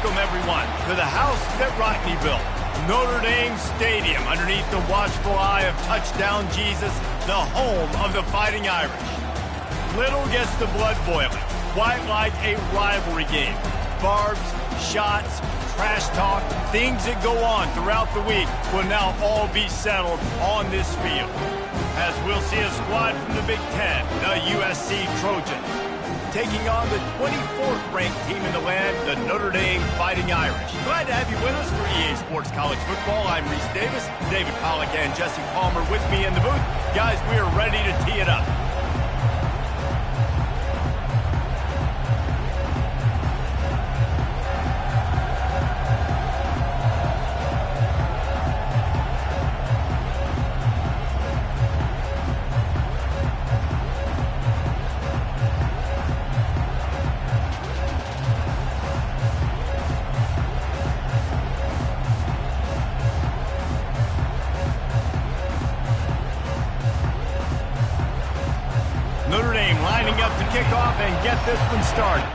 Welcome, everyone, to the house that Rodney built. Notre Dame Stadium, underneath the watchful eye of Touchdown Jesus, the home of the Fighting Irish. Little gets the blood boiling, quite like a rivalry game. Barbs, shots, trash talk, things that go on throughout the week will now all be settled on this field. As we'll see a squad from the Big Ten, the USC Trojans, taking on the 24th ranked team in the land, the Notre Dame Fighting Irish. Glad to have you with us for EA Sports College Football. I'm Reese Davis, David Pollack and Jesse Palmer with me in the booth. Guys, we are ready to tee it up. Notre Dame lining up to kick off and get this one started.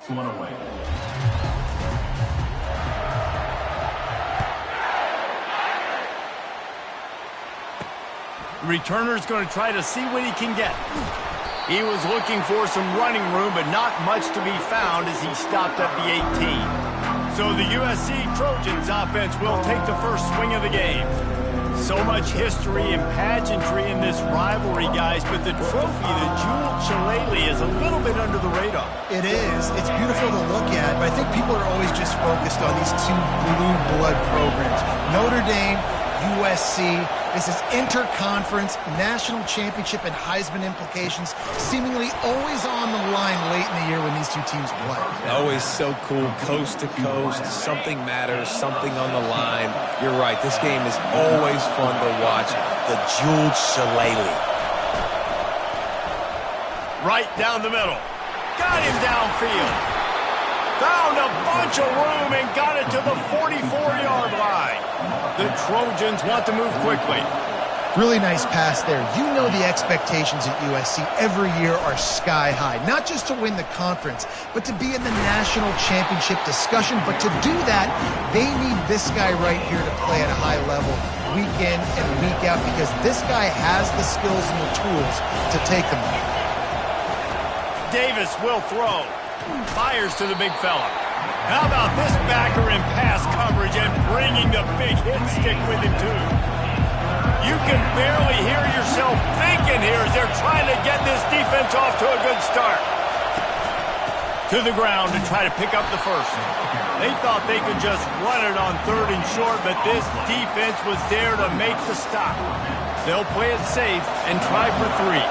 One away. The returner's going to try to see what he can get. He was looking for some running room, but not much to be found as he stopped at the 18. So the USC Trojans offense will take the first swing of the game. So much history and pageantry in this rivalry, guys, but the trophy, the jeweled shillelagh, is a little bit under the radar. It is. It's beautiful to look at, but I think people are always just focused on these two blue blood programs. Notre Dame, USC. This is interconference, national championship, and Heisman implications seemingly always on the line late in the year when these two teams play. Always so cool, coast to coast. Something matters, something on the line. You're right, this game is always fun to watch. The jeweled shillelagh. Right down the middle. Got him downfield. Found a bunch of room and got it to the 44-yard line. The Trojans want to move quickly. Really nice pass there. You know the expectations at USC every year are sky high. Not just to win the conference, but to be in the national championship discussion. But to do that, they need this guy right here to play at a high level week in and week out, because this guy has the skills and the tools to take them there. Davis will throw. Fires to the big fella. How about this backer in pass coverage and bringing the big hit stick with him, too? You can barely hear yourself thinking here as they're trying to get this defense off to a good start. To the ground to try to pick up the first. They thought they could just run it on 3rd and short, but this defense was there to make the stop. They'll play it safe and try for 3.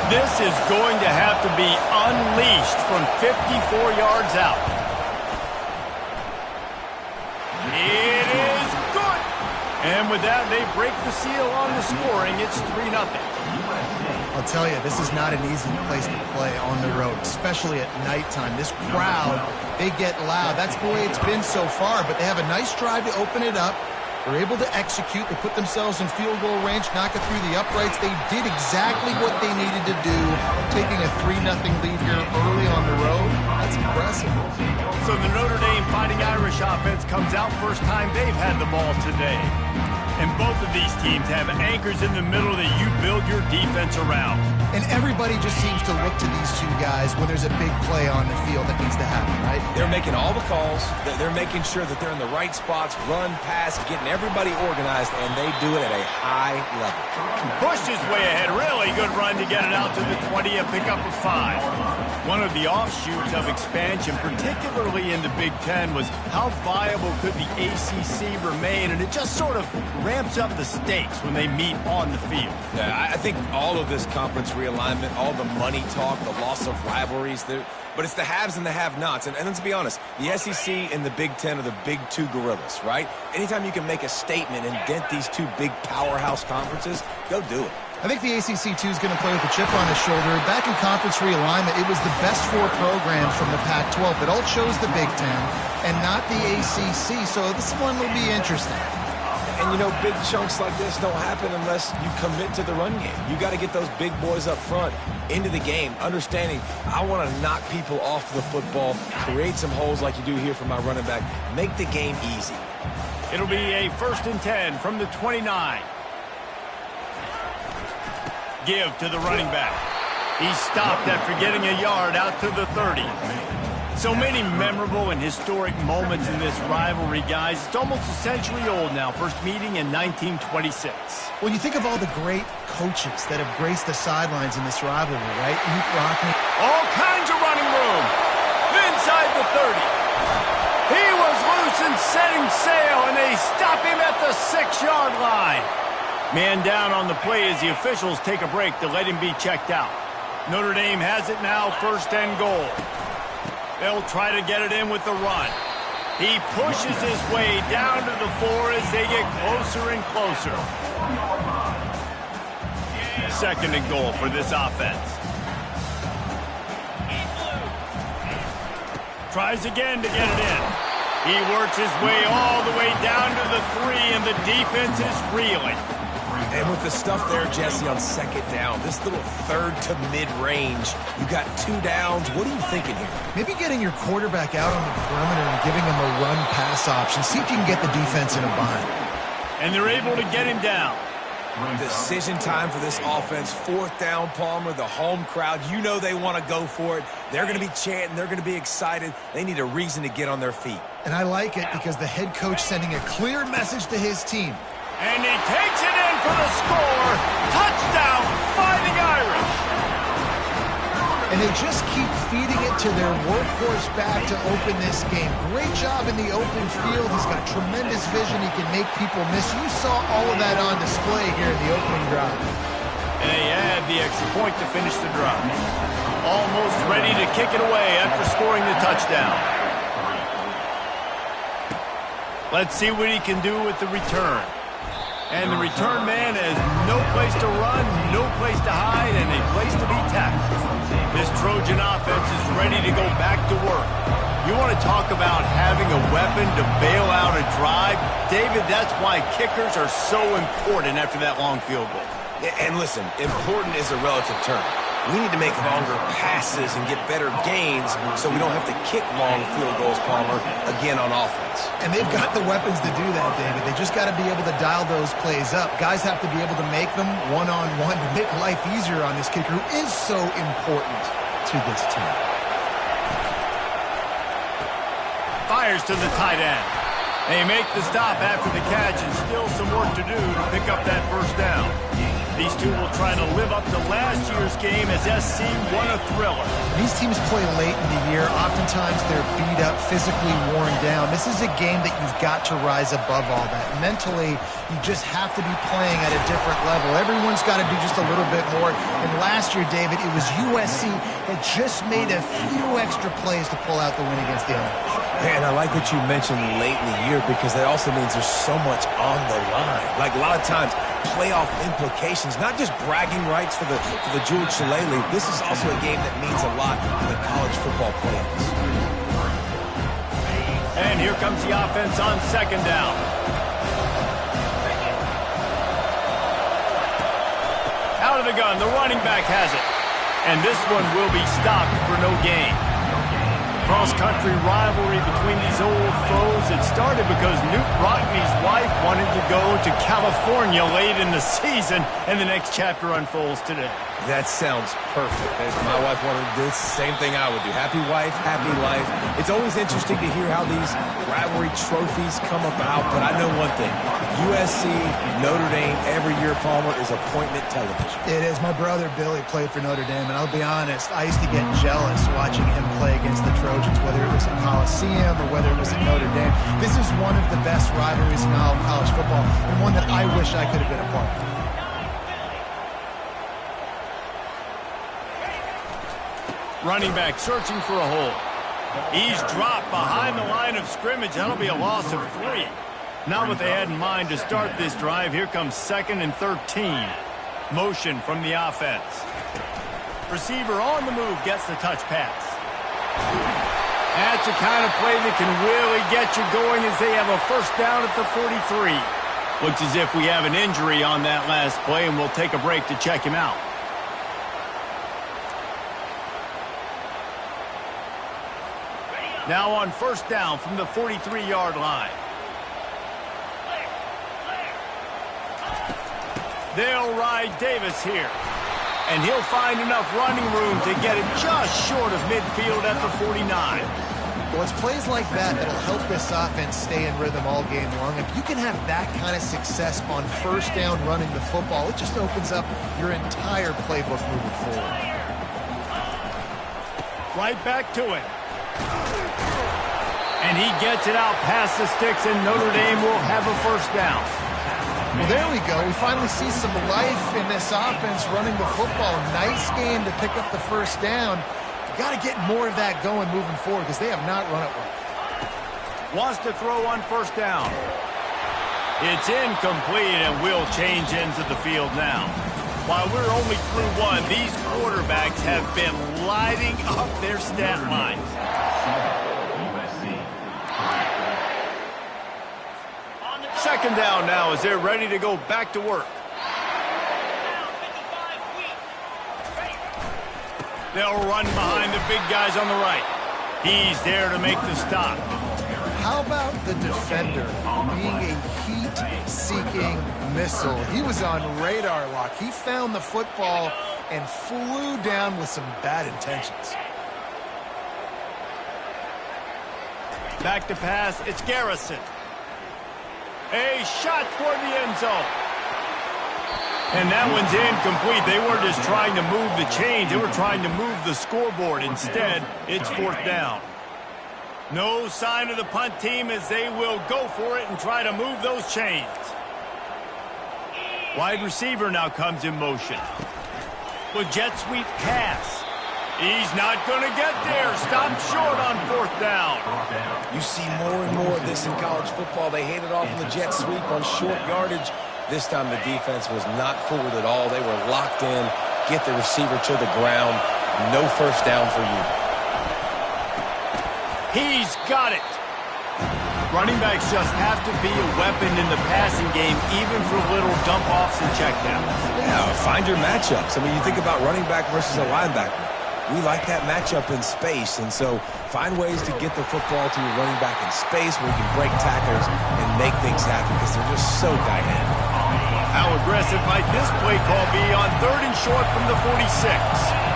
This is going to have to be unleashed from 54 yards out. It is good. And with that, they break the seal on the scoring. It's 3-0. I'll tell you, this is not an easy place to play on the road, especially at nighttime. This crowd, they get loud. That's the way it's been so far, but they have a nice drive to open it up. They're able to execute. They put themselves in field goal range, knock it through the uprights. They did exactly what they needed to do, taking a 3-0 lead here early on the road. That's impressive. So the Notre Dame Fighting Irish offense comes out first time they've had the ball today. And both of these teams have anchors in the middle that you build your defense around. And everybody just seems to look to these two guys when there's a big play on the field that needs to happen, right? They're making all the calls. They're making sure that they're in the right spots, run, pass, getting everybody organized, and they do it at a high level. Pushed his way ahead. Really good run to get it out to the 20, a pickup of 5. One of the offshoots of expansion, particularly in the Big Ten, was how viable could the ACC remain, and it just sort of ramps up the stakes when they meet on the field. Yeah, I think all of this conference realignment, all the money talk, the loss of rivalries, but it's the haves and the have-nots. And let's be honest, the SEC and the Big Ten are the big two gorillas, right? Anytime you can make a statement and dent these two big powerhouse conferences, go do it. I think the ACC, too, is going to play with a chip on his shoulder. Back in conference realignment, it was the best 4 programs from the Pac-12 that all chose the Big Ten and not the ACC, so this one will be interesting. And, you know, big chunks like this don't happen unless you commit to the run game. You got to get those big boys up front into the game, understanding I want to knock people off the football, create some holes like you do here for my running back, make the game easy. It'll be a 1st and 10 from the 29. Give to the running back. He stopped after getting a yard out to the 30. So many memorable and historic moments in this rivalry, guys. It's almost a century old now. First meeting in 1926. Well, you think of all the great coaches that have graced the sidelines in this rivalry, right? Luke Rockne. All kinds of running room. Inside the 30. He was loose and setting sail, and they stop him at the 6-yard line. Man down on the play as the officials take a break to let him be checked out. Notre Dame has it now, 1st and goal. They'll try to get it in with the run. He pushes his way down to the 4 as they get closer and closer. 2nd and goal for this offense. Tries again to get it in. He works his way all the way down to the 3, and the defense is reeling. And with the stuff there, Jesse, on 2nd down, this little 3rd to mid-range, you got 2 downs. What are you thinking here? Maybe getting your quarterback out on the perimeter and giving him a run-pass option. See if you can get the defense in a bind. And they're able to get him down. Decision time for this offense. 4th down, Palmer, the home crowd. You know they want to go for it. They're going to be chanting. They're going to be excited. They need a reason to get on their feet. And I like it because the head coach sending a clear message to his team. And he takes it in for the score. Touchdown, Fighting Irish. And they just keep feeding it to their workhorse back to open this game. Great job in the open field. He's got tremendous vision. He can make people miss. You saw all of that on display here in the opening drive. And they add the extra point to finish the drive. Almost ready to kick it away after scoring the touchdown. Let's see what he can do with the return. And the return man has no place to run, no place to hide, and a place to be tackled. This Trojan offense is ready to go back to work. You want to talk about having a weapon to bail out a drive? David, that's why kickers are so important after that long field goal. And listen, important is a relative term. We need to make longer passes and get better gains so we don't have to kick long field goals, Palmer, again on offense. And they've got the weapons to do that, David. They just got to be able to dial those plays up. Guys have to be able to make them one-on-one to make life easier on this kicker who is so important to this team. fires to the tight end. They make the stop after the catch, and still some work to do to pick up that first down. These two will try to live up to last year's game as SC won a thriller. These teams play late in the year. Oftentimes they're beat up, physically worn down. This is a game that you've got to rise above all that. Mentally, you just have to be playing at a different level. Everyone's got to do just a little bit more. And last year, David, it was USC that just made a few extra plays to pull out the win against the Irish. And I like what you mentioned late in the year, because that also means there's so much on the line. Like a lot of times, playoff implications, not just bragging rights for the George Shillelagh. This is also a game that means a lot in the college football playoffs. And here comes the offense on second down. Out of the gun, the running back has it. And this one will be stopped for no gain. Cross-country rivalry between these old foes. It started because Newt Rockne's wife wanted to go to California late in the season, and the next chapter unfolds today. That sounds perfect. If my wife wanted to do the same thing I would do. Happy wife, happy life. It's always interesting to hear how these rivalry trophies come about, but I know one thing. USC, Notre Dame, every year, Palmer, is appointment television. It is. My brother Billy played for Notre Dame, and I'll be honest, I used to get jealous watching him play against the Trojans, whether it was at Coliseum or whether it was at Notre Dame. This is one of the best rivalries in all of college football, and one that I wish I could have been a part of. Running back searching for a hole. He's dropped behind the line of scrimmage. That'll be a loss of 3. Not what they had in mind to start this drive. Here comes 2nd and 13. Motion from the offense. Receiver on the move gets the touch pass. That's the kind of play that can really get you going as they have a first down at the 43. Looks as if we have an injury on that last play, and we'll take a break to check him out. Now on first down from the 43-yard line. They'll ride Davis here. And he'll find enough running room to get it just short of midfield at the 49. Well, it's plays like that that'll help this offense stay in rhythm all game long. If you can have that kind of success on first down running the football, it just opens up your entire playbook moving forward. Right back to it. And he gets it out past the sticks, and Notre Dame will have a first down. Well, there we go. We finally see some life in this offense running the football. Nice game to pick up the first down. You got to get more of that going moving forward because they have not run it well. Wants to throw on first down. It's incomplete, and will change ends of the field now. While we're only through one, these quarterbacks have been lighting up their stat lines. Second down now as they're ready to go back to work. They'll run behind the big guys on the right. He's there to make the stop. How about the defender being a heat-seeking missile? He was on radar lock. He found the football and flew down with some bad intentions. Back to pass. It's Garrison. A shot toward the end zone. And that one's incomplete. They weren't just trying to move the chains. They were trying to move the scoreboard. Instead, it's fourth down. No sign of the punt team as they will go for it and try to move those chains. Wide receiver now comes in motion. With jet sweep pass. He's not going to get there. Stopped short on fourth down. You see more and more of this in college football. They hand it off in the jet sweep on short yardage. This time the defense was not fooled at all. They were locked in. Get the receiver to the ground. No first down for you. He's got it. Running backs just have to be a weapon in the passing game, even for little dump-offs and checkdowns. Yeah, find your matchups. I mean, you think about running back versus a linebacker. We like that matchup in space, and so find ways to get the football to your running back in space where you can break tackles and make things happen because they're just so dynamic. How aggressive might this play call be on 3rd and short from the 46?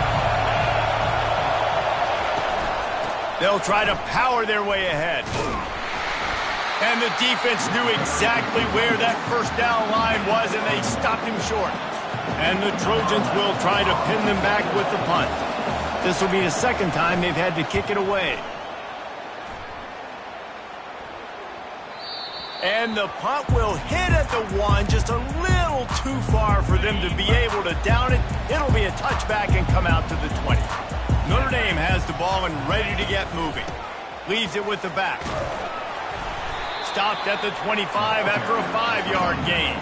They'll try to power their way ahead. And the defense knew exactly where that first down line was, and they stopped him short. And the Trojans will try to pin them back with the punt. This will be the second time they've had to kick it away. And the punt will hit at the 1, just a little too far for them to be able to down it. It'll be a touchback and come out to the 20. Notre Dame has the ball and ready to get moving. Leaves it with the back. Stopped at the 25 after a 5-yard gain.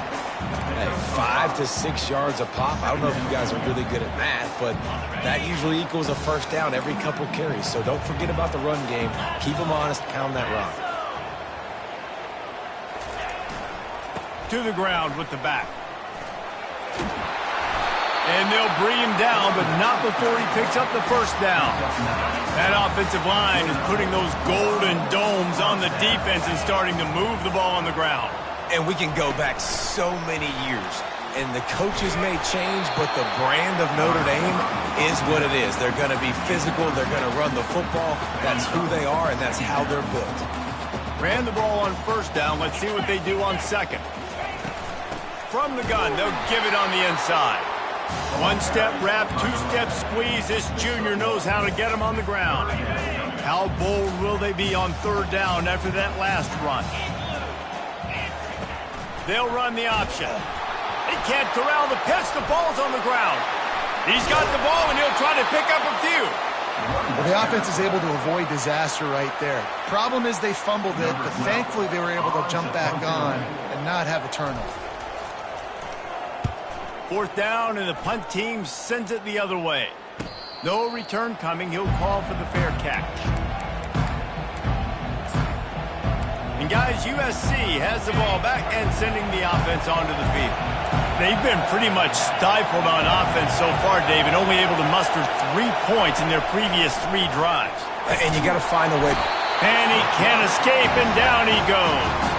Hey, 5 to 6 yards a pop. I don't know if you guys are really good at math, but that usually equals a first down every couple carries. So don't forget about the run game. Keep them honest, pound that rock. To the ground with the back. And they'll bring him down, but not before he picks up the first down. That offensive line is putting those golden domes on the defense and starting to move the ball on the ground. And we can go back so many years. And the coaches may change, but the brand of Notre Dame is what it is. They're going to be physical. They're going to run the football. That's who they are, and that's how they're built. Ran the ball on first down. Let's see what they do on second. From the gun, they'll give it on the inside. One-step wrap, two-step squeeze. This junior knows how to get him on the ground. How bold will they be on third down after that last run? They'll run the option. They can't corral the pitch. The ball's on the ground. He's got the ball, and he'll try to pick up a few. Well, the offense is able to avoid disaster right there. Problem is they fumbled it, but thankfully they were able to jump back on and not have a turnover. Fourth down, and the punt team sends it the other way. No return coming. He'll call for the fair catch. And guys, USC has the ball back and sending the offense onto the field. They've been pretty much stifled on offense so far, David, only able to muster 3 points in their previous 3 drives. And you got to find a way. And he can't escape, and down he goes.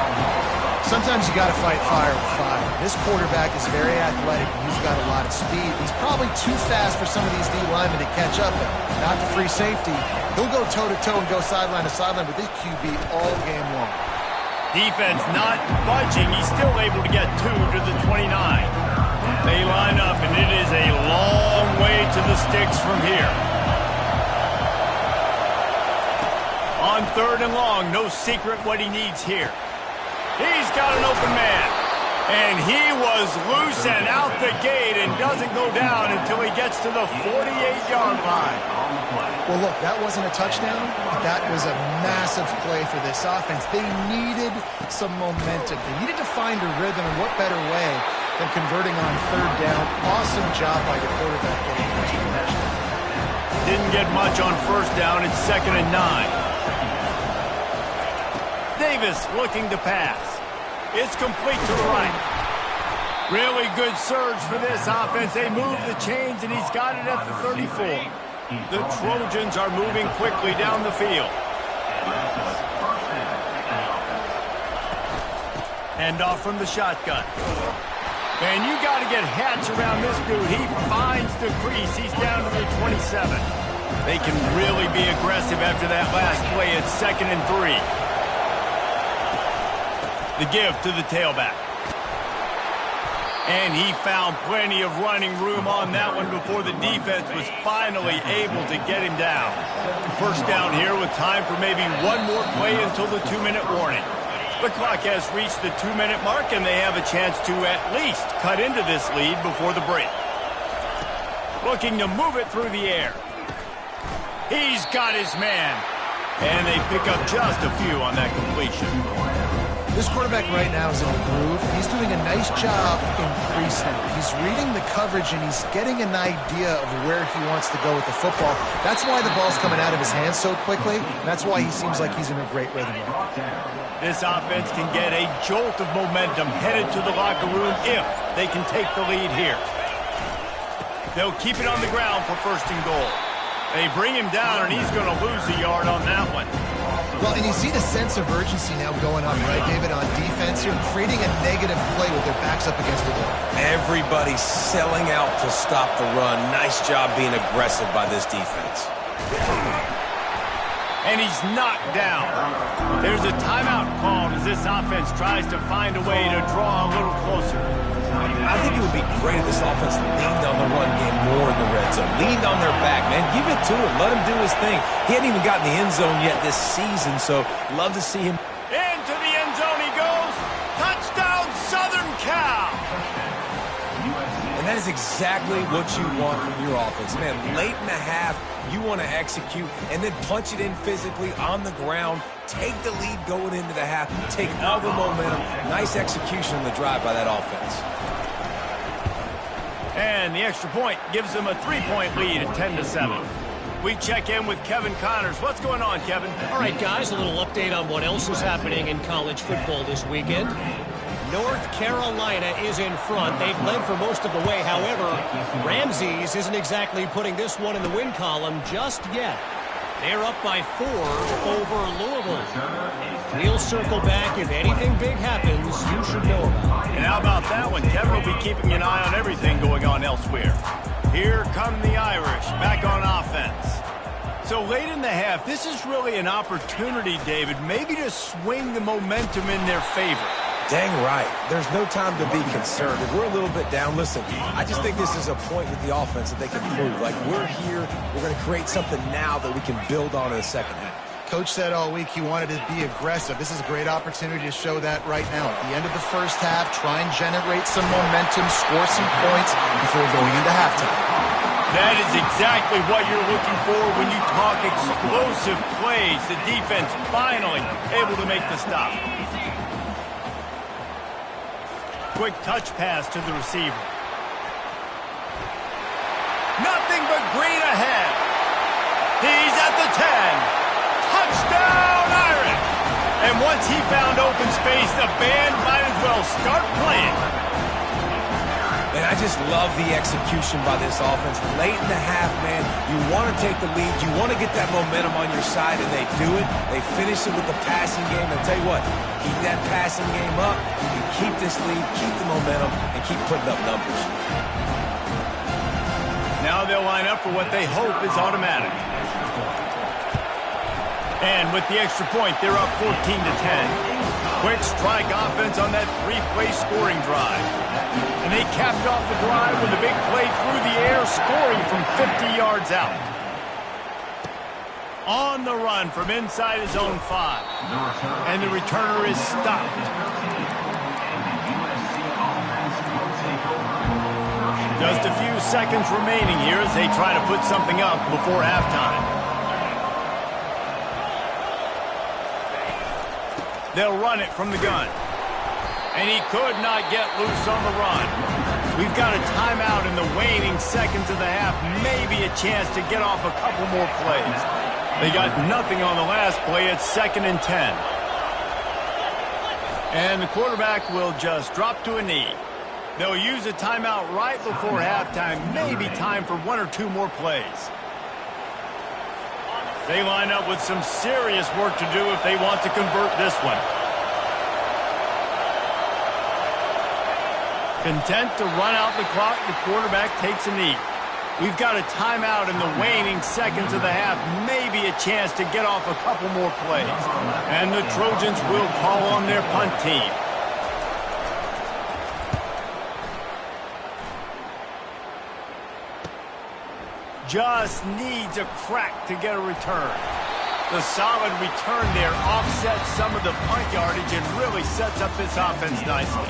Sometimes you got to fight fire with fire. This quarterback is very athletic. He's got a lot of speed. He's probably too fast for some of these D linemen to catch up, but not the free safety. He'll go toe-to-toe and go sideline to sideline with this QB all game long. Defense not budging. He's still able to get 2 to the 29. They line up, and it is a long way to the sticks from here. On third and long, no secret what he needs here. He's got an open man. And he was loose and out the gate and doesn't go down until he gets to the 48-yard line. Well, look, that wasn't a touchdown, but that was a massive play for this offense. They needed some momentum. They needed to find a rhythm, and what better way than converting on third down. Awesome job by the quarterback getting first possession. Didn't get much on first down. It's 2nd and 9. Davis looking to pass. It's complete to the right. Really good surge for this offense. They move the chains, and he's got it at the 34. The Trojans are moving quickly down the field. Hand off from the shotgun. And you got to get Hatch around this dude. He finds the crease. He's down to the 27. They can really be aggressive after that last play. It's 2nd and 3. The give to the tailback. And he found plenty of running room on that one before the defense was finally able to get him down. First down here with time for maybe one more play until the 2-minute warning. The clock has reached the 2-minute mark, and they have a chance to at least cut into this lead before the break. Looking to move it through the air. He's got his man. And they pick up just a few on that completion. This quarterback right now is in the groove. He's doing a nice job in pre-snap. He's reading the coverage, and he's getting an idea of where he wants to go with the football. That's why the ball's coming out of his hands so quickly. That's why he seems like he's in a great rhythm. This offense can get a jolt of momentum headed to the locker room if they can take the lead here. They'll keep it on the ground for 1st and goal. They bring him down, and he's going to lose a yard on that one. Well, and you see the sense of urgency now going on, right, David, on defense here, creating a negative play with their backs up against the wall. Everybody's selling out to stop the run. Nice job being aggressive by this defense. and he's knocked down. There's a timeout called as this offense tries to find a way to draw a little closer. I think it would be great if this offense leaned on the run game more in the red zone. Leaned on their back, man. Give it to him. Let him do his thing. He hadn't even gotten the end zone yet this season, so love to see him. Into the end zone he goes. Touchdown, Southern Cal. And that is exactly what you want from your offense. Man, late in the half, you want to execute and then punch it in physically on the ground. Take the lead going into the half. Take all the momentum. Nice execution on the drive by that offense. And the extra point gives them a 3-point lead at 10-7. We check in with Kevin Connors. What's going on, Kevin? All right, guys, a little update on what else is happening in college football this weekend. North Carolina is in front. They've led for most of the way. However, Ramses isn't exactly putting this one in the win column just yet. They're up by 4 over Louisville. We'll circle back. If anything big happens, you should know about it. And how about that one? Kevin will be keeping an eye on everything going on elsewhere. Here come the Irish, back on offense. So late in the half, this is really an opportunity, David, maybe to swing the momentum in their favor. Dang right. There's no time to be concerned. If we're a little bit down, listen, I just think this is a point with the offense that they can prove. Like, we're here, we're going to create something now that we can build on in the second half. Coach said all week he wanted to be aggressive. This is a great opportunity to show that right now. At the end of the first half, try and generate some momentum, score some points before going into halftime. That is exactly what you're looking for when you talk explosive plays. The defense finally able to make the stop. Quick touch pass to the receiver. Nothing but green ahead. He's at the 10. Touchdown, Irish! And once he found open space, the band might as well start playing. And I just love the execution by this offense. Late in the half, man, you want to take the lead. You want to get that momentum on your side, and they do it. They finish it with the passing game. I'll tell you what, keep that passing game up. You can keep this lead, keep the momentum, and keep putting up numbers. Now they'll line up for what they hope is automatic. And with the extra point, they're up 14-10. Quick strike offense on that 3-play scoring drive. And they capped off the drive with a big play through the air, scoring from 50 yards out. On the run from inside his own 5. And the returner is stopped. Just a few seconds remaining here as they try to put something up before halftime. They'll run it from the gun. And he could not get loose on the run. We've got a timeout in the waning seconds of the half. Maybe a chance to get off a couple more plays. They got nothing on the last play. It's 2nd and 10. And the quarterback will just drop to a knee. They'll use a timeout right before halftime. Maybe time for 1 or 2 more plays. They line up with some serious work to do if they want to convert this one. Content to run out the clock, the quarterback takes a knee. We've got a timeout in the waning seconds of the half. Maybe a chance to get off a couple more plays. And the Trojans will call on their punt team. Just needs a crack to get a return. The solid return there offsets some of the punt yardage and really sets up this offense nicely.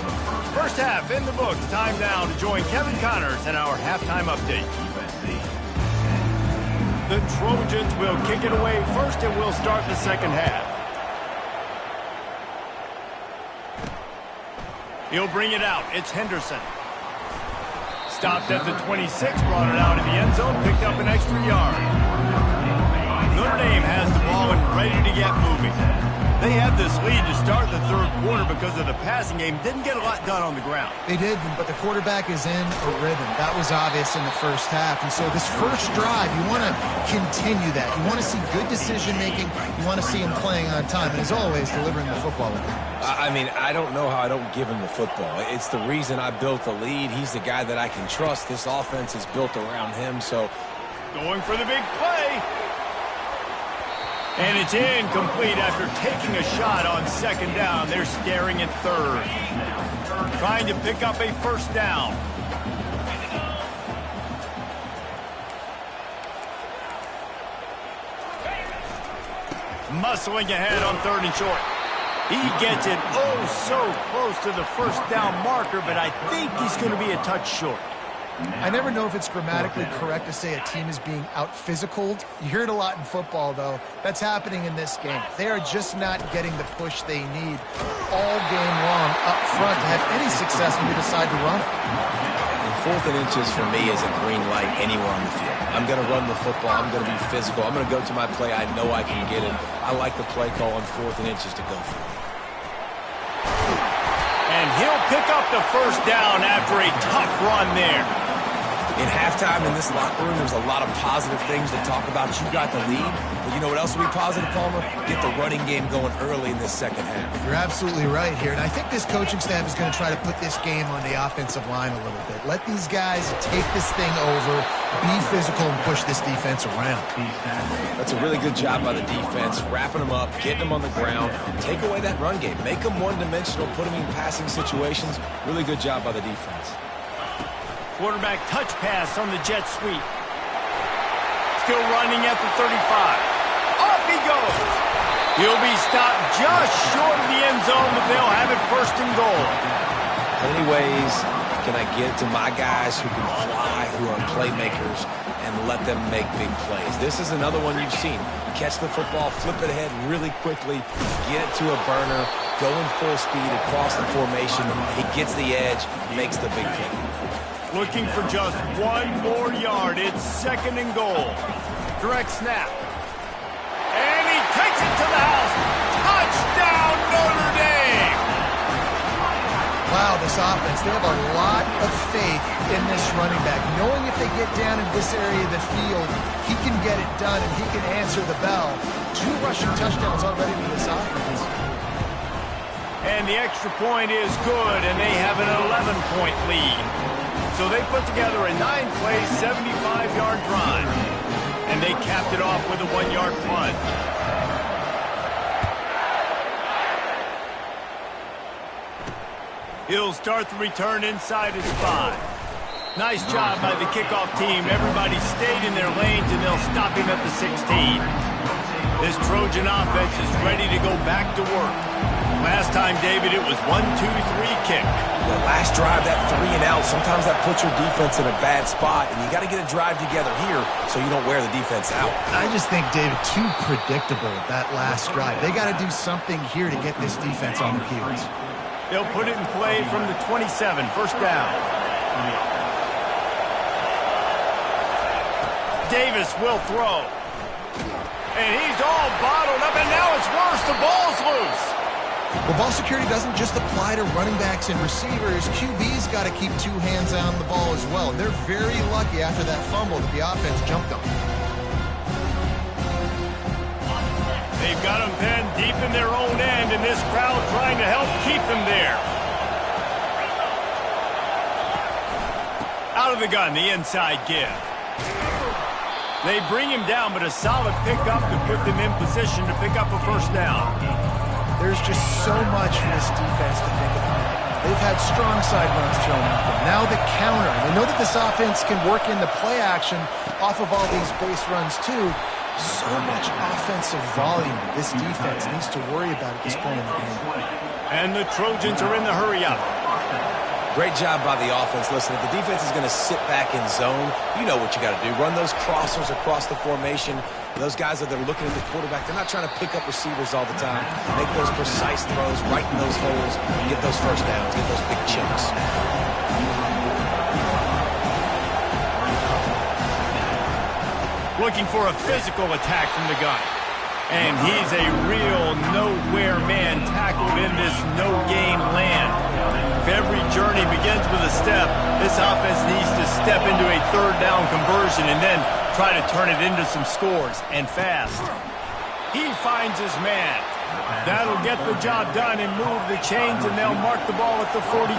First half in the books. Time now to join Kevin Connors in our halftime update. The Trojans will kick it away first and we'll start the second half. He'll bring it out. It's Henderson. Stopped at the 26, brought it out in the end zone, picked up an extra yard. Notre Dame has the ball and ready to get moving. They had this lead to start the third quarter because of the passing game. Didn't get a lot done on the ground. They did, but the quarterback is in a rhythm. That was obvious in the first half. And so this first drive, you want to continue that. You want to see good decision-making. You want to see him playing on time. And as always, delivering the football. I mean, I don't know how I don't give him the football. It's the reason I built the lead. He's the guy that I can trust. This offense is built around him, so. Going for the big play. And it's incomplete after taking a shot on second down. They're staring at third. Trying to pick up a first down. Muscling ahead on third and short. He gets it so close to the first down marker, but I think he's going to be a touch short. I never know if it's grammatically correct to say a team is being out-physicaled. You hear it a lot in football, though. That's happening in this game. They are just not getting the push they need all game long up front to have any success when they decide to run it. And 4th and inches for me is a green light anywhere on the field. I'm going to run the football. I'm going to be physical. I'm going to go to my play. I know I can get it. I like the play call on 4th and inches to go for it. And he'll pick up the first down after a tough run there. In halftime in this locker room, there's a lot of positive things to talk about. You got the lead, but you know what else will be positive, Palmer? Get the running game going early in this second half. You're absolutely right here, and I think this coaching staff is going to try to put this game on the offensive line a little bit. Let these guys take this thing over, be physical, and push this defense around. That's a really good job by the defense, wrapping them up, getting them on the ground, take away that run game, make them one-dimensional, put them in passing situations. Really good job by the defense. Quarterback touch pass on the jet sweep. Still running at the 35. Off he goes. He'll be stopped just short of the end zone, but they'll have it first and goal. How many ways can I get to my guys who can fly, who are playmakers, and let them make big plays? This is another one you've seen. Catch the football, flip it ahead really quickly, get it to a burner, go in full speed across the formation. He gets the edge, makes the big play. Looking for just one more yard. It's second and goal. Direct snap. And he takes it to the house. Touchdown, Notre Dame! Wow, this offense, they have a lot of faith in this running back. Knowing if they get down in this area of the field, he can get it done and he can answer the bell. 2 rushing touchdowns already for this offense. And the extra point is good, and they have an 11-point lead. So they put together a 9-play, 75-yard drive. And they capped it off with a 1-yard punt. He'll start the return inside his 5. Nice job by the kickoff team. Everybody stayed in their lanes, and they'll stop him at the 16. This Trojan offense is ready to go back to work. Last time, David, it was 1-2-3 kick. The last drive, that 3 and out, sometimes that puts your defense in a bad spot, and you got to get a drive together here so you don't wear the defense out. I just think, David, too predictable, that last drive. They got to do something here to get this defense on their heels. They'll put it in play from the 27, first down. Davis will throw. And he's all bottled up, and now it's worse. The ball's loose. Well, ball security doesn't just apply to running backs and receivers. QB's got to keep 2 hands on the ball as well. They're very lucky after that fumble that the offense jumped on. They've got them penned deep in their own end, and this crowd trying to help keep them there. Out of the gun, the inside give. They bring him down, but a solid pickup to put them in position to pick up a first down. There's just so much for this defense to think about. They've had strong side runs thrown at them. Now the counter. They know that this offense can work in the play action off of all these base runs too. So much offensive volume this defense needs to worry about at this point in the game. And the Trojans are in the hurry-up. Great job by the offense. Listen, if the defense is going to sit back in zone, you know what you got to do. Run those crossers across the formation. Those guys that are looking at the quarterback, they're not trying to pick up receivers all the time. Make those precise throws, right in those holes, and get those first downs, get those big chunks. Looking for a physical attack from the gun. And he's a real nowhere man tackled in this no-game land. If every journey begins with a step, this offense needs to step into a third down conversion and then try to turn it into some scores, and fast. He finds his man. That'll get the job done and move the chains, and they'll mark the ball at the 45.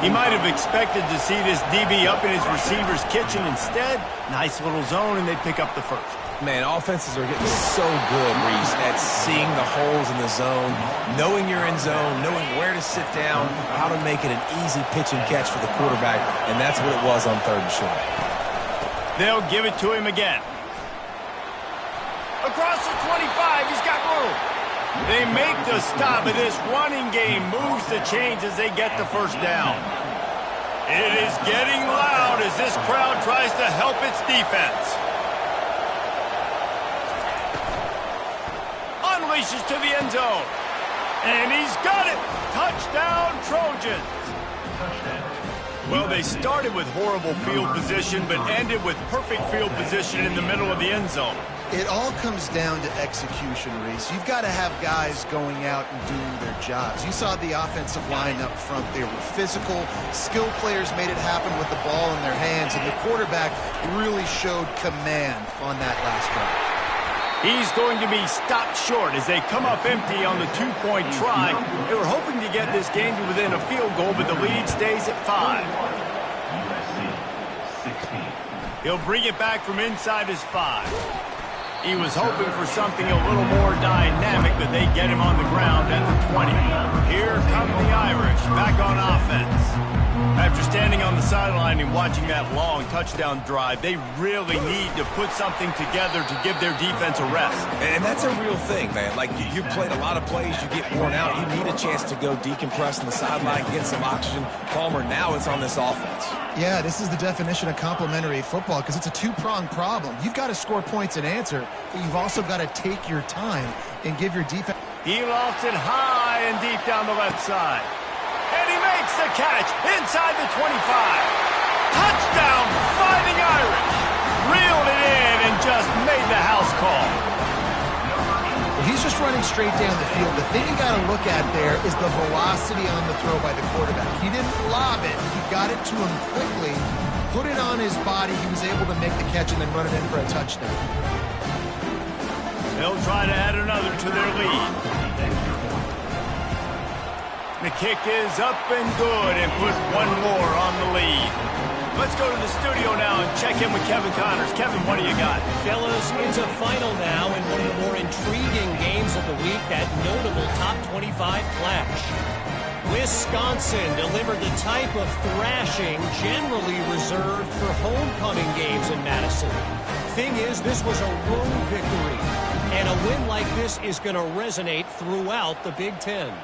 He might have expected to see this DB up in his receiver's kitchen. Instead, nice little zone, and they pick up the first. Man, offenses are getting so good, Reese, at seeing the holes in the zone, knowing you're in zone, knowing where to sit down, how to make it an easy pitch and catch for the quarterback, and that's what it was on 3rd and short. They'll give it to him again. Across the 25, he's got room. They make the stop, and this running game moves the chains as they get the first down. It is getting loud as this crowd tries to help its defense. Unleashes to the end zone. And he's got it. Touchdown, Trojans. Well, they started with horrible field position, but ended with perfect field position in the middle of the end zone. It all comes down to execution, Reese. You've got to have guys going out and doing their jobs. You saw the offensive line up front. They were physical. Skilled players made it happen with the ball in their hands, and the quarterback really showed command on that last drive. He's going to be stopped short as they come up empty on the 2-point try. They were hoping to get this game to within a field goal, but the lead stays at 5. He'll bring it back from inside his 5. He was hoping for something a little more dynamic, but they get him on the ground at the 20. Here come the Irish, back on offense. After standing on the sideline and watching that long touchdown drive, they really need to put something together to give their defense a rest. And that's a real thing, man. Like, you played a lot of plays, you get worn out, you need a chance to go decompress on the sideline, get some oxygen. Palmer, now it's on this offense. Yeah, this is the definition of complementary football because it's a two-pronged problem. You've got to score points and answer, but you've also got to take your time and give your defense. He lofts it high and deep down the left side. And he makes the catch inside the 25. Touchdown, Fighting Irish. Reeled it in and just made the house call. Well, he's just running straight down the field. The thing you got to look at there is the velocity on the throw by the quarterback. He didn't lob it. He got it to him quickly, put it on his body. He was able to make the catch and then run it in for a touchdown. They'll try to add another to their lead. The kick is up and good and put one more on the lead. Let's go to the studio now and check in with Kevin Connors. Kevin, what do you got? Fellas, it's a final now in one of the more intriguing games of the week, that notable top 25 clash. Wisconsin delivered the type of thrashing generally reserved for homecoming games in Madison. Thing is, this was a road victory, and a win like this is going to resonate throughout the Big Ten.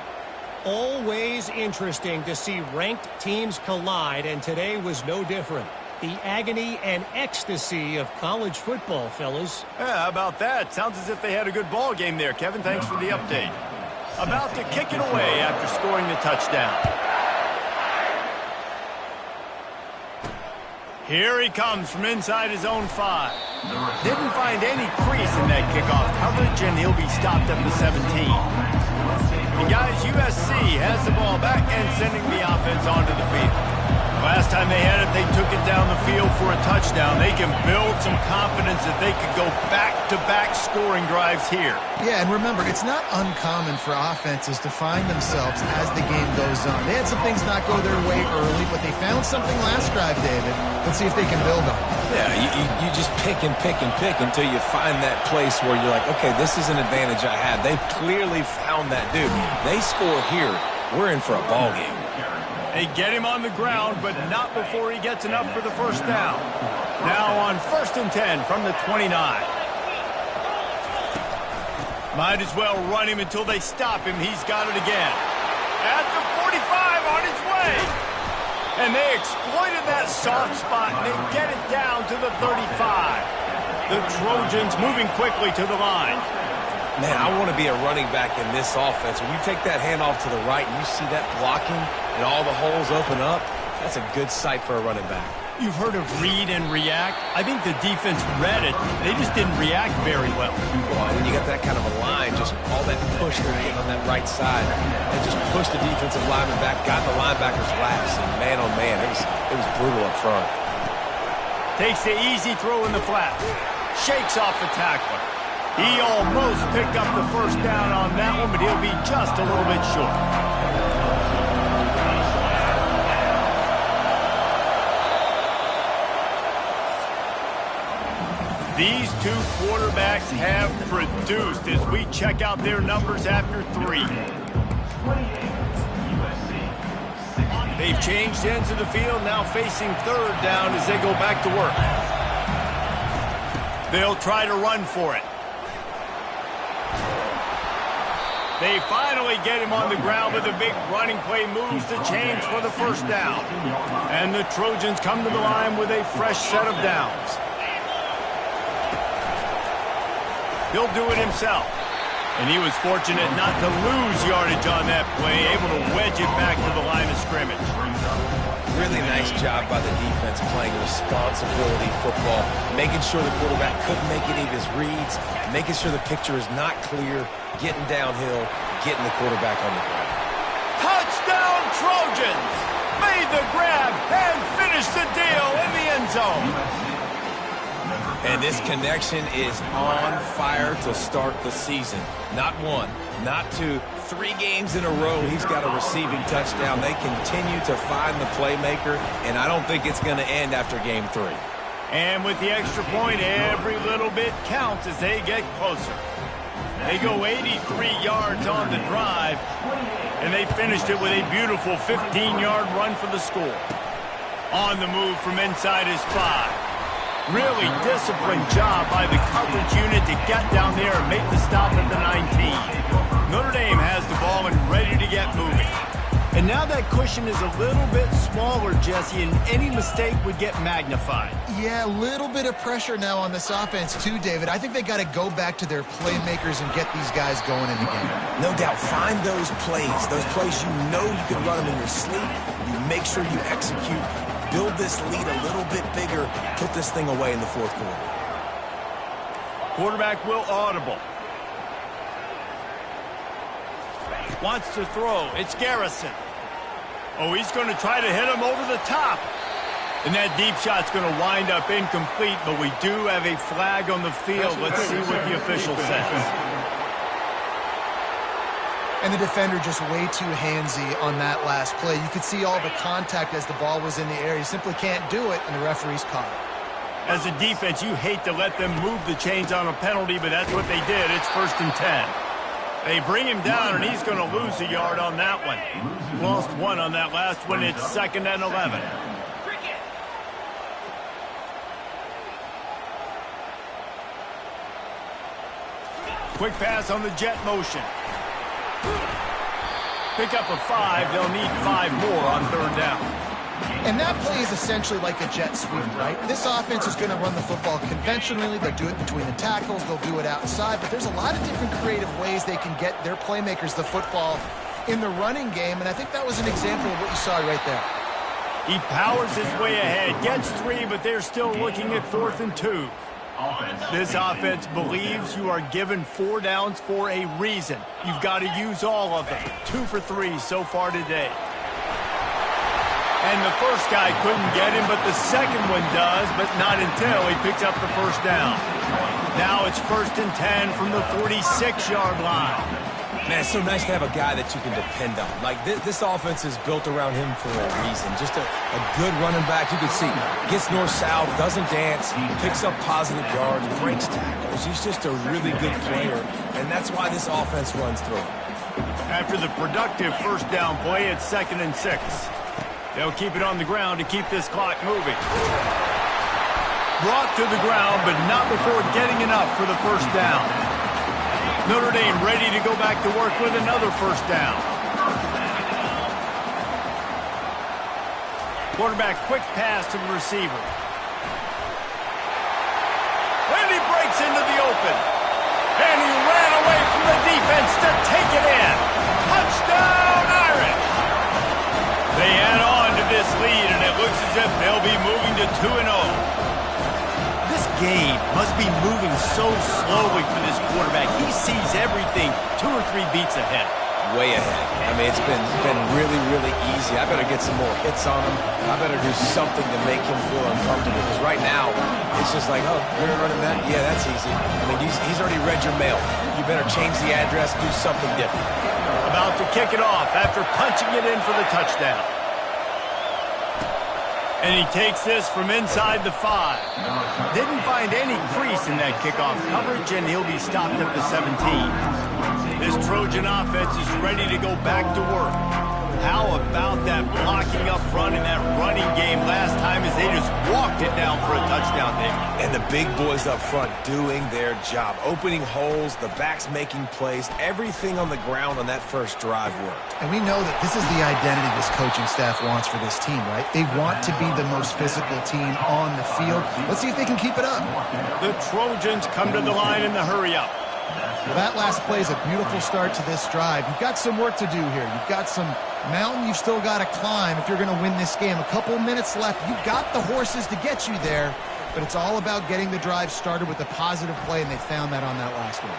Always interesting to see ranked teams collide, and today was no different. The agony and ecstasy of college football, fellas. Yeah, how about that? Sounds as if they had a good ball game there, Kevin. Thanks for the update. About to kick it away after scoring the touchdown. Here he comes from inside his own 5. Didn't find any crease in that kickoff coverage, and he'll be stopped at the 17. And guys, USC has the ball back and sending the offense onto the field. Last time they had it, they took it down the field for a touchdown. They can build some confidence that they could go back-to-back scoring drives here. Yeah, and remember, it's not uncommon for offenses to find themselves as the game goes on. They had some things not go their way early, but they found something last drive, David. Let's see if they can build on it. Yeah, you just pick and pick and pick until you find that place where you're like, okay, this is an advantage I have. They clearly found that dude. They score here, we're in for a ball game. They get him on the ground, but not before he gets enough for the first down. Now on 1st and 10 from the 29. Might as well run him until they stop him. He's got it again. At the 45 on his way. And they exploited that soft spot, and they get it down to the 35. The Trojans moving quickly to the line. Man, I want to be a running back in this offense. When you take that handoff to the right and you see that blocking and all the holes open up, that's a good sight for a running back. You've heard of read and react. I think the defense read it. They just didn't react very well. Well, when you got that kind of a line, just all that push they're getting on that right side, they just pushed the defensive lineman back, got the linebacker's laps, and man, oh man, it was brutal up front. Takes the easy throw in the flat. Shakes off the tackler. He almost picked up the first down on that one, but he'll be just a little bit short. These two quarterbacks have produced as we check out their numbers after 3. They've changed ends of the field, now facing third down as they go back to work. They'll try to run for it. They finally get him on the ground with a big running play, moves the chains for the first down. And the Trojans come to the line with a fresh set of downs. He'll do it himself. And he was fortunate not to lose yardage on that play, able to wedge it back to the line of scrimmage. Really nice job by the defense playing responsibility football, making sure the quarterback couldn't make any of his reads, making sure the picture is not clear, getting downhill, getting the quarterback on the ground. Touchdown Trojans! Made the grab and finished the deal in the end zone. And this connection is on fire to start the season. Not 1, not 2, 3 games in a row he's got a receiving touchdown. They continue to find the playmaker, and I don't think it's going to end after game 3. And with the extra point, every little bit counts as they get closer. They go 83 yards on the drive, and they finished it with a beautiful 15-yard run for the score. On the move from inside his 5. Really disciplined job by the coverage unit to get down there and make the stop at the 19. Notre Dame has the ball and ready to get moving. And now that cushion is a little bit smaller, Jesse, and any mistake would get magnified. Yeah, a little bit of pressure now on this offense too, David. I think they got to go back to their playmakers and get these guys going in the game. No doubt, find those plays you know you can run them in your sleep. You make sure you execute. Build this lead a little bit bigger. Put this thing away in the 4th quarter. Quarterback will audible. Wants to throw. It's Garrison. Oh, he's going to try to hit him over the top. And that deep shot's going to wind up incomplete, but we do have a flag on the field. Let's see what the official says. And the defender just way too handsy on that last play. You could see all the contact as the ball was in the air. You simply can't do it, and the referee's caught it. As a defense, you hate to let them move the chains on a penalty, but that's what they did. It's 1st and 10. They bring him down, and he's going to lose a yard on that one. Lost 1 on that last one. It's 2nd and 11. Quick pass on the jet motion. Pick up a 5. They'll need 5 more on 3rd down. And that play is essentially like a jet sweep, right? This offense is going to run the football conventionally. They'll do it between the tackles. They'll do it outside. But there's a lot of different creative ways they can get their playmakers the football in the running game. And I think that was an example of what you saw right there. He powers his way ahead. Gets 3, but they're still looking at 4th and 2. This offense believes you are given 4 downs for a reason. You've got to use all of them. 2 for 3 so far today. And the first guy couldn't get him, but the second one does, but not until he picks up the first down. Now it's 1st and 10 from the 46-yard line. Man, it's so nice to have a guy that you can depend on. Like, this offense is built around him for a reason. Just a good running back. You can see, gets north-south, doesn't dance, picks up positive yards, breaks tackles. He's just a really good player, and that's why this offense runs through him. After the productive first down play, it's 2nd and 6. They'll keep it on the ground to keep this clock moving. Brought to the ground, but not before getting enough for the first down. Notre Dame ready to go back to work with another first down. Quarterback quick pass to the receiver. And he breaks into the open. And he ran away from the defense to take it in. Touchdown, Irish! They add on to this lead, and it looks as if they'll be moving to 2-0. This game must be moving so slowly for this quarterback. He sees everything 2 or 3 beats ahead. Way ahead. I mean, it's been really, really easy. I better get some more hits on him. I better do something to make him feel uncomfortable. Because right now, it's just like, oh, you're running that? Yeah, that's easy. I mean, he's already read your mail. You better change the address, do something different. About to kick it off after punching it in for the touchdown. And he takes this from inside the 5. Didn't find any crease in that kickoff coverage, and he'll be stopped at the 17. This Trojan offense is ready to go back to work. How about that blocking up front in that running game last time as they just walked it down for a touchdown, David? And the big boys up front doing their job. Opening holes, the backs making plays, everything on the ground on that first drive worked. And we know that this is the identity this coaching staff wants for this team, right? They want to be the most physical team on the field. Let's see if they can keep it up. The Trojans come to the line in the hurry-up. Well, that last play is a beautiful start to this drive. You've got some work to do here. You've got some mountain you've still got to climb if you're going to win this game. A couple minutes left. You've got the horses to get you there, but it's all about getting the drive started with a positive play, and they found that on that last one.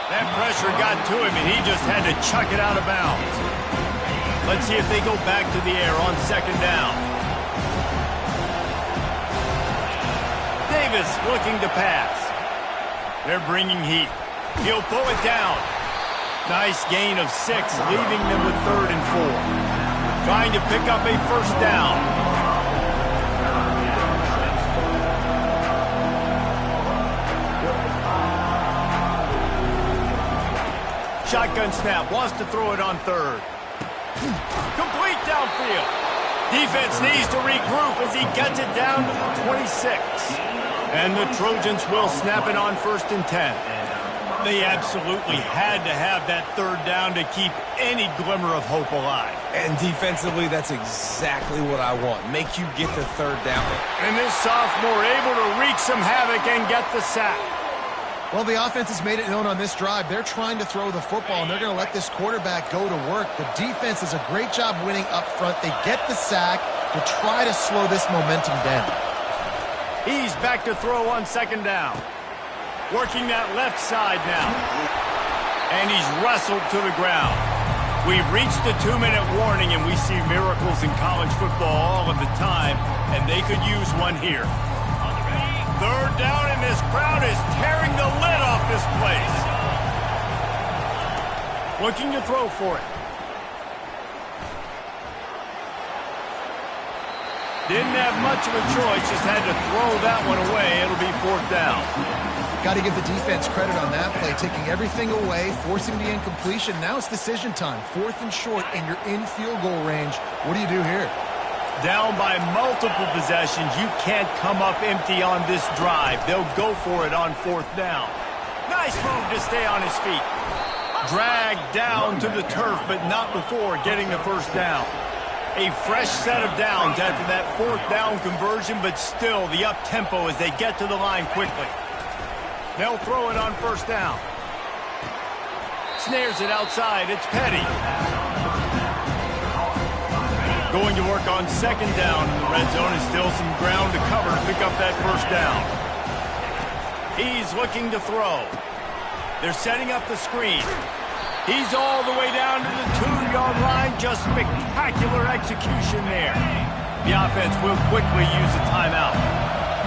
That pressure got to him, and he just had to chuck it out of bounds. Let's see if they go back to the air on second down. Davis looking to pass. They're bringing heat. He'll pull it down. Nice gain of 6, leaving them with 3rd and 4. Trying to pick up a first down. Shotgun snap, wants to throw it on 3rd. Complete downfield. Defense needs to regroup as he gets it down to the 26. And the Trojans will snap it on 1st and 10. They absolutely had to have that 3rd down to keep any glimmer of hope alive. And defensively, that's exactly what I want. Make you get the 3rd down. And this sophomore able to wreak some havoc and get the sack. Well, the offense has made it known on this drive. They're trying to throw the football, and they're going to let this quarterback go to work. The defense does a great job winning up front. They get the sack to try to slow this momentum down. He's back to throw on 2nd down. Working that left side now. And he's wrestled to the ground. We've reached the 2-minute warning, and we see miracles in college football all of the time, and they could use one here. 3rd down, and this crowd is tearing the lid off this place. Looking to throw for it. Didn't have much of a choice, just had to throw that one away. It'll be 4th down. Got to give the defense credit on that play, taking everything away, forcing the incompletion. Now it's decision time. 4th and short, and you're in field goal range. What do you do here? Down by multiple possessions. You can't come up empty on this drive. They'll go for it on 4th down. Nice move to stay on his feet. Dragged down to the turf, but not before getting the 1st down. A fresh set of downs after that 4th down conversion, but still the up-tempo as they get to the line quickly. They'll throw it on 1st down. Snares it outside. It's Petty. Going to work on 2nd down in the red zone. Is still some ground to cover to pick up that 1st down. He's looking to throw. They're setting up the screen. He's all the way down to the 2-yard line. Just spectacular execution there. The offense will quickly use a timeout.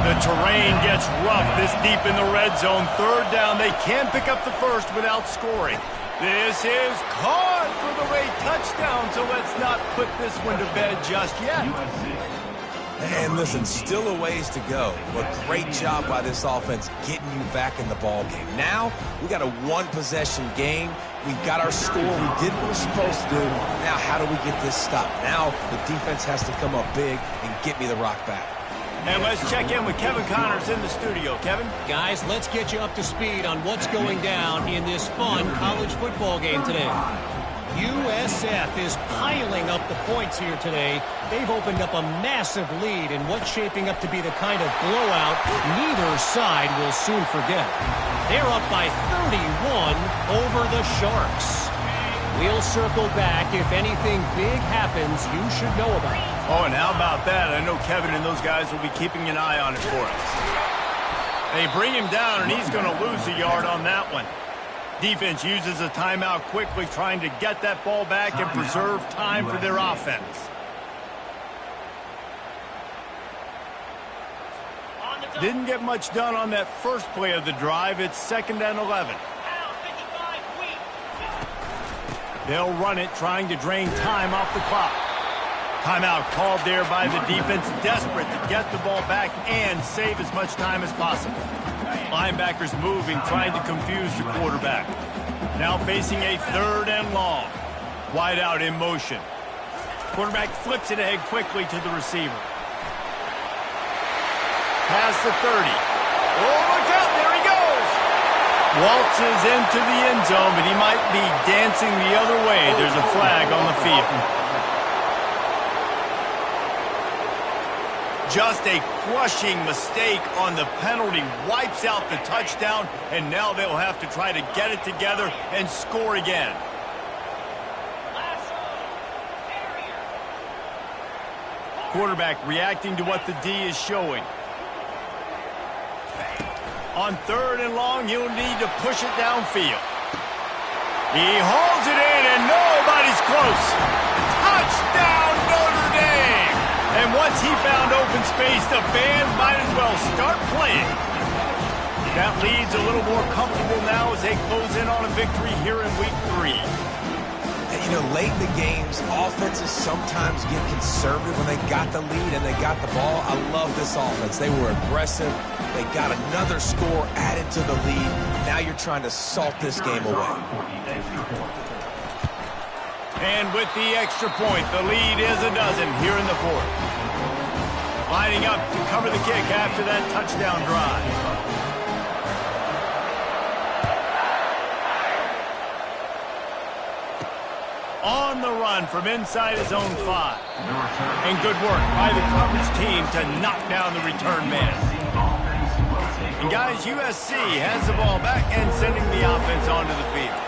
The terrain gets rough this deep in the red zone. 3rd down. They can pick up the 1st without scoring. This is caught for the late touchdown, so let's not put this one to bed just yet. And listen, still a ways to go, but great job by this offense getting you back in the ball game. Now, we got a 1-possession game. We got our score. We did what we're supposed to do. Now, how do we get this stopped? Now, the defense has to come up big and get me the rock back. And let's check in with Kevin Connors in the studio. Kevin? Guys, let's get you up to speed on what's going down in this fun college football game today. USF is piling up the points here today. They've opened up a massive lead in what's shaping up to be the kind of blowout neither side will soon forget. They're up by 31 over the Sharks. We'll circle back if anything big happens you should know about. Oh, and how about that? I know Kevin and those guys will be keeping an eye on it for us. They bring him down, and he's going to lose a yard on that one. Defense uses a timeout quickly, trying to get that ball back and preserve time for their offense. Didn't get much done on that first play of the drive. It's 2nd and 11. They'll run it, trying to drain time off the clock. Timeout called there by the defense, desperate to get the ball back and save as much time as possible. Linebackers moving, trying to confuse the quarterback. Now facing a 3rd and long. Wide out in motion. Quarterback flips it ahead quickly to the receiver. Past the 30. Oh, look out, there he goes! Waltzes into the end zone, but he might be dancing the other way. There's a flag on the field. Just a crushing mistake on the penalty. Wipes out the touchdown, and now they'll have to try to get it together and score again. Quarterback reacting to what the D is showing. On 3rd and long, he'll need to push it downfield. He hauls it in, and nobody's close. Touchdown, Notre Dame! And once he found open space, the band might as well start playing. That lead's a little more comfortable now as they close in on a victory here in Week 3. And, you know, late in the games, offenses sometimes get conservative when they got the lead and they got the ball. I love this offense. They were aggressive. They got another score added to the lead. Now you're trying to salt this game away. And with the extra point, the lead is a dozen here in the 4th. Lining up to cover the kick after that touchdown drive. On the run from inside his own 5. And good work by the coverage team to knock down the return man. And guys, USC has the ball back and sending the offense onto the field.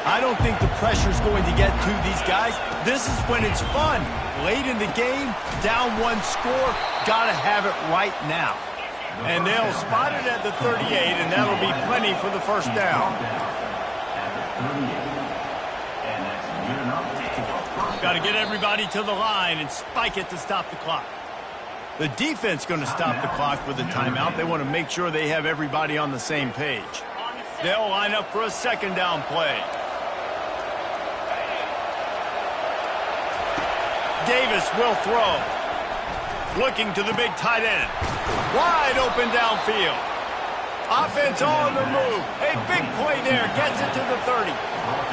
I don't think the pressure's going to get to these guys. This is when it's fun. Late in the game, down 1 score, gotta have it right now. And they'll spot it at the 38, and that'll be plenty for the first down. Got to get everybody to the line and spike it to stop the clock. The defense going to stop the clock with a timeout. They want to make sure they have everybody on the same page. They'll line up for a 2nd down play. Davis will throw. Looking to the big tight end. Wide open downfield. Offense on the move. A big play there. Gets it to the 30.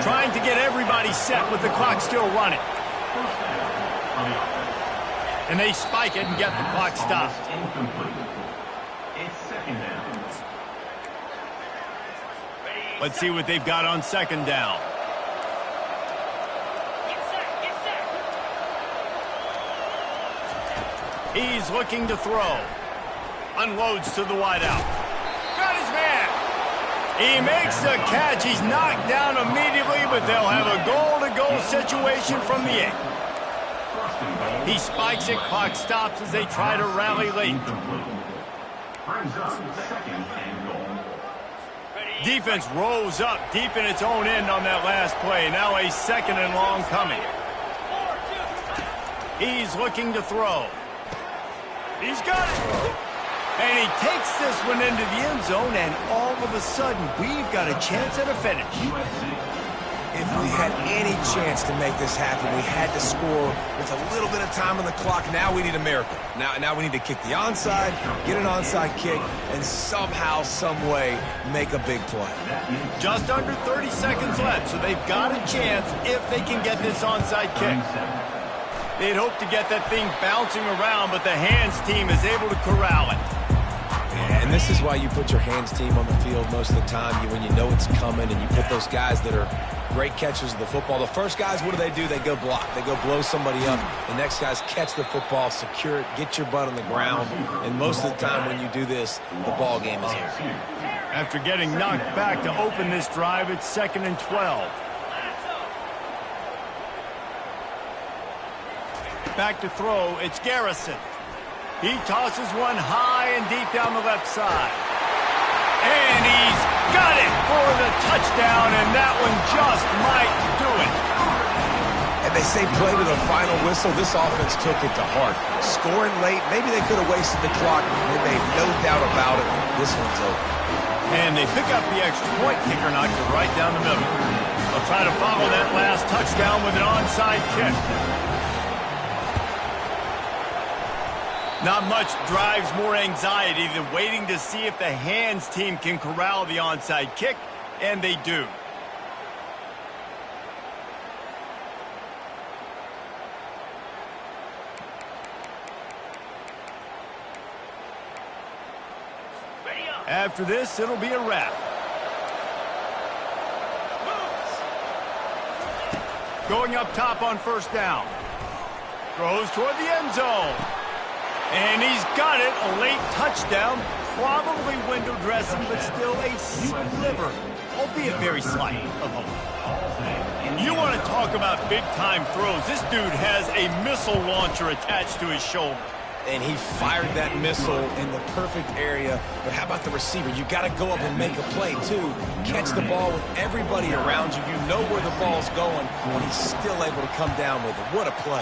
Trying to get everybody set with the clock still running. And they spike it and get the clock stopped. Let's see what they've got on 2nd down. He's looking to throw. Unloads to the wideout. Got his man. He makes the catch. He's knocked down immediately, but they'll have a goal-to-goal situation from the 8. He spikes it. Clock stops as they try to rally late. Defense rolls up deep in its own end on that last play. Now a 2nd and long coming. He's looking to throw. He's got it. And he takes this one into the end zone, and all of a sudden, we've got a chance at a finish. If we had any chance to make this happen, we had to score with a little bit of time on the clock. Now we need a miracle. Now we need to kick the onside, get an onside kick, and somehow, some way, make a big play. Just under 30 seconds left, so they've got a chance if they can get this onside kick. They'd hope to get that thing bouncing around, but the hands team is able to corral it. And this is why you put your hands team on the field most of the time, when you know it's coming, and you put those guys that are great catchers of the football. The first guys, what do? They go block. They go blow somebody up. The next guys catch the football, secure it, get your butt on the ground. And most of the time when you do this, the ball game is over. After getting knocked back to open this drive, it's 2nd and 12. Back to throw, it's Garrison. He tosses one high and deep down the left side. And he's got it for the touchdown, and that one just might do it. And they say play to the final whistle. This offense took it to heart. Scoring late, maybe they could have wasted the clock. They made no doubt about it. This one's over. And they pick up the extra point. Kicker knocked it right down the middle. They'll try to follow that last touchdown with an onside kick. Not much drives more anxiety than waiting to see if the hands team can corral the onside kick, and they do. After this, it'll be a wrap. Going up top on first down. Throws toward the end zone. And he's got it. A late touchdown. Probably window dressing, but still a sliver, albeit very slight, of hope. You want to talk about big-time throws. This dude has a missile launcher attached to his shoulder. And he fired that missile in the perfect area. But how about the receiver? You got to go up and make a play, too. Catch the ball with everybody around you. You know where the ball's going, and he's still able to come down with it. What a play.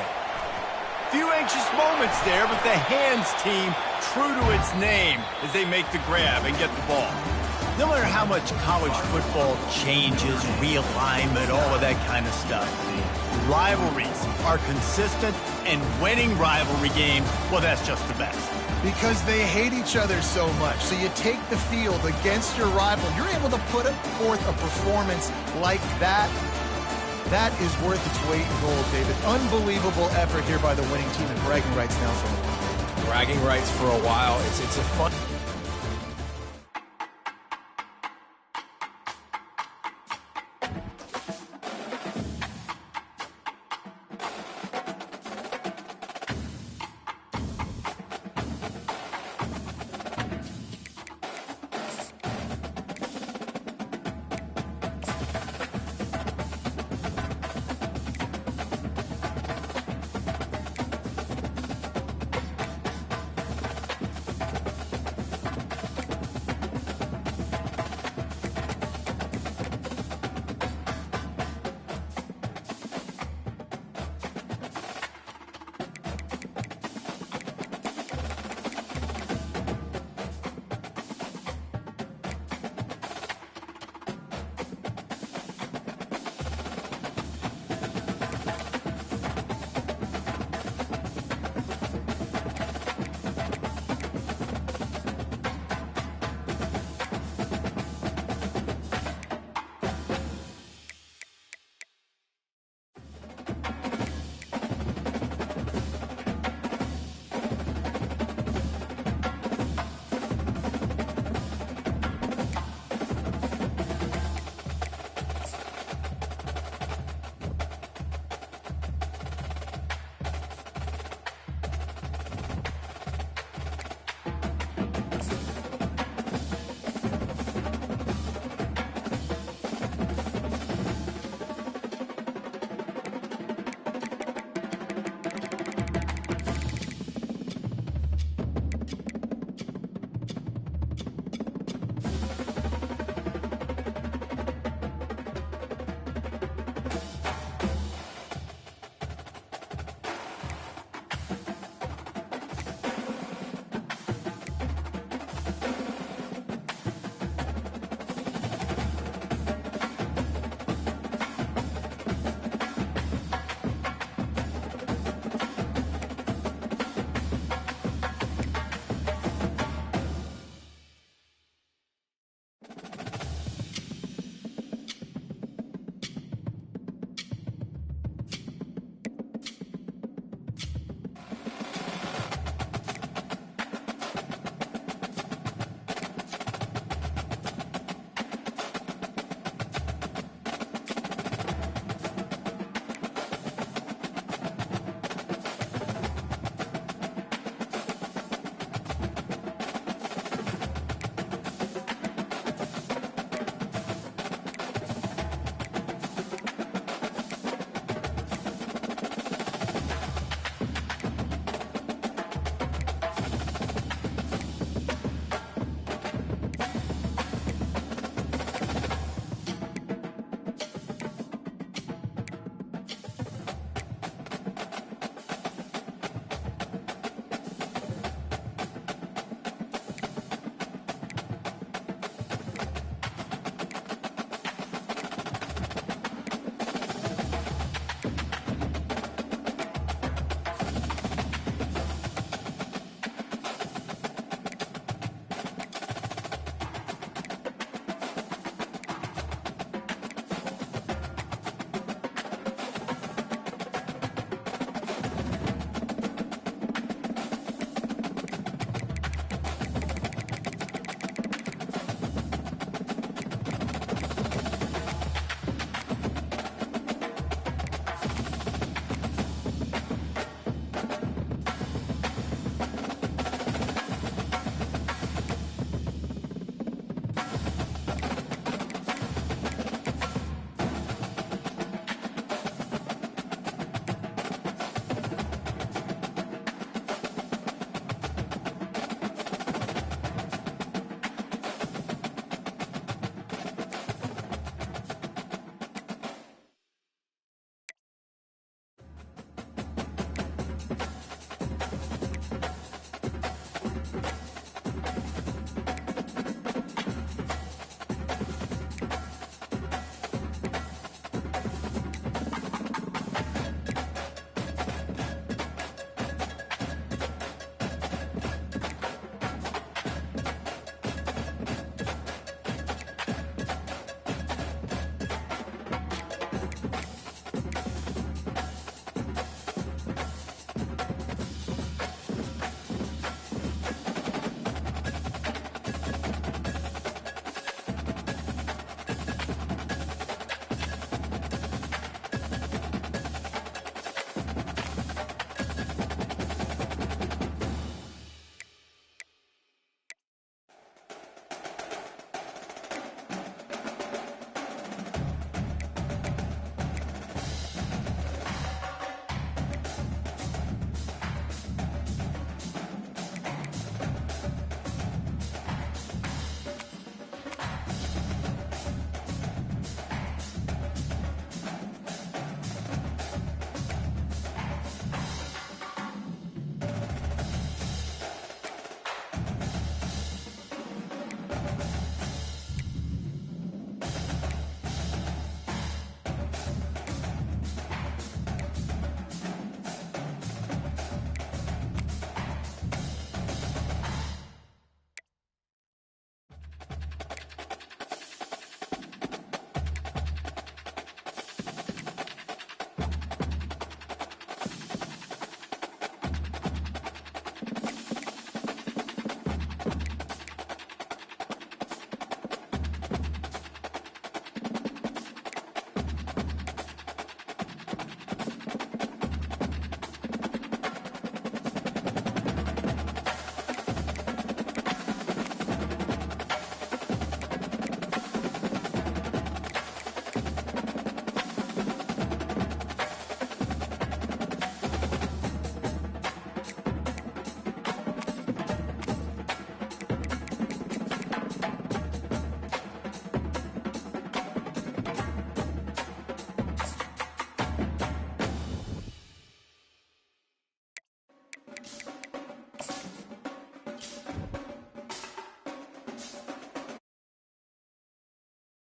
Few anxious moments there, but the hands team true to its name as they make the grab and get the ball. No matter how much college football changes, realignment, all of that kind of stuff, rivalries are consistent, and winning rivalry games, well, that's just the best. Because they hate each other so much. So you take the field against your rival. You're able to put forth a performance like that. That is worth its weight in gold, David. Unbelievable effort here by the winning team, and bragging rights now for them. Bragging rights for a while. It's a fun...